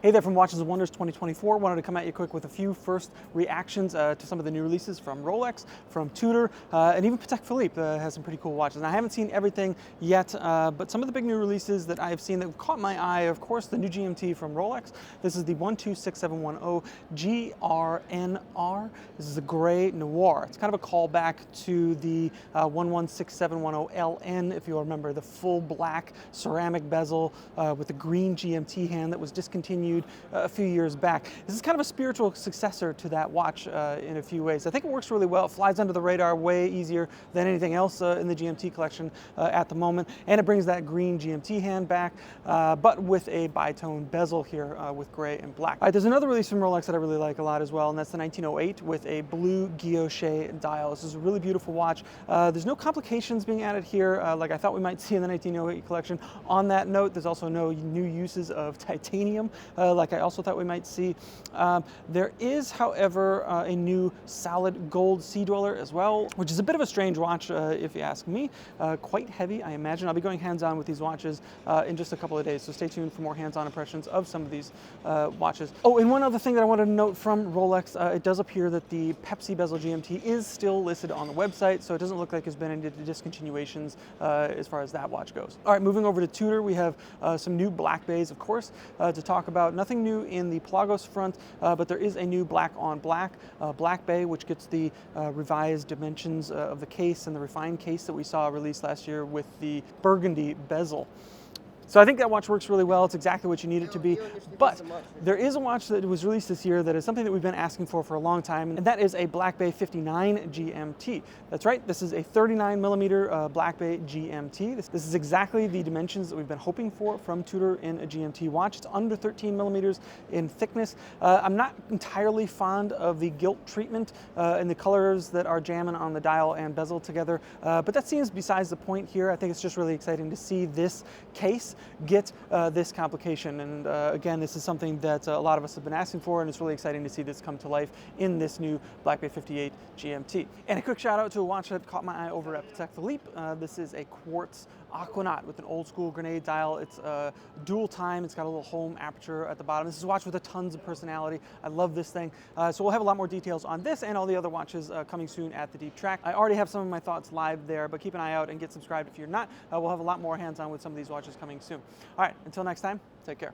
Hey there from Watches and Wonders 2024. Wanted to come at you quick with a few first reactions to some of the new releases from Rolex, from Tudor, and even Patek Philippe has some pretty cool watches. And I haven't seen everything yet, but some of the big new releases that I've seen that caught my eye, of course, the new GMT from Rolex. This is the 126710 GRNR. This is a gray noir. It's kind of a callback to the 116710 LN, if you'll remember, the full black ceramic bezel with the green GMT hand that was discontinued a few years back. This is kind of a spiritual successor to that watch in a few ways. I think it works really well. It flies under the radar way easier than anything else in the GMT collection at the moment, and it brings that green GMT hand back, but with a bitone bezel here with gray and black. All right, there's another release from Rolex that I really like a lot as well, and that's the 1908 with a blue guilloche dial. This is a really beautiful watch. There's no complications being added here like I thought we might see in the 1908 collection. On that note, there's also no new uses of titanium like I also thought we might see. There is, however, a new solid gold sea dweller as well, which is a bit of a strange watch if you ask me. Quite heavy, I imagine. I'll be going hands-on with these watches in just a couple of days, so stay tuned for more hands-on impressions of some of these watches. Oh, and one other thing that I wanted to note from Rolex, it does appear that the Pepsi bezel GMT is still listed on the website, so it doesn't look like there's been any discontinuations as far as that watch goes. All right, moving over to Tudor, we have some new black bays, of course, to talk about. Nothing new in the Pelagos front, but there is a new black on black black bay, which gets the revised dimensions of the case and the refined case that we saw released last year with the burgundy bezel. So I think that watch works really well. It's exactly what you need it to be. But there is a watch that was released this year that is something that we've been asking for a long time, and that is a Black Bay 59 GMT. That's right, this is a 39 millimeter Black Bay GMT. This is exactly the dimensions that we've been hoping for from Tudor in a GMT watch. It's under 13 millimeters in thickness. I'm not entirely fond of the gilt treatment and the colors that are jamming on the dial and bezel together, but that seems besides the point here. I think it's just really exciting to see this case get this complication, and again, this is something that a lot of us have been asking for, and it's really exciting to see this come to life in this new Black Bay 58 GMT. And a quick shout out to a watch that caught my eye over at Patek Philippe. This is a quartz Aquanaut with an old school grenade dial. It's dual time. It's got a little home aperture at the bottom. This is a watch with tons of personality. I love this thing. So we'll have a lot more details on this and all the other watches coming soon at the Deep Track. I already have some of my thoughts live there, but keep an eye out and get subscribed if you're not. We'll have a lot more hands-on with some of these watches coming soon. All right, until next time, take care.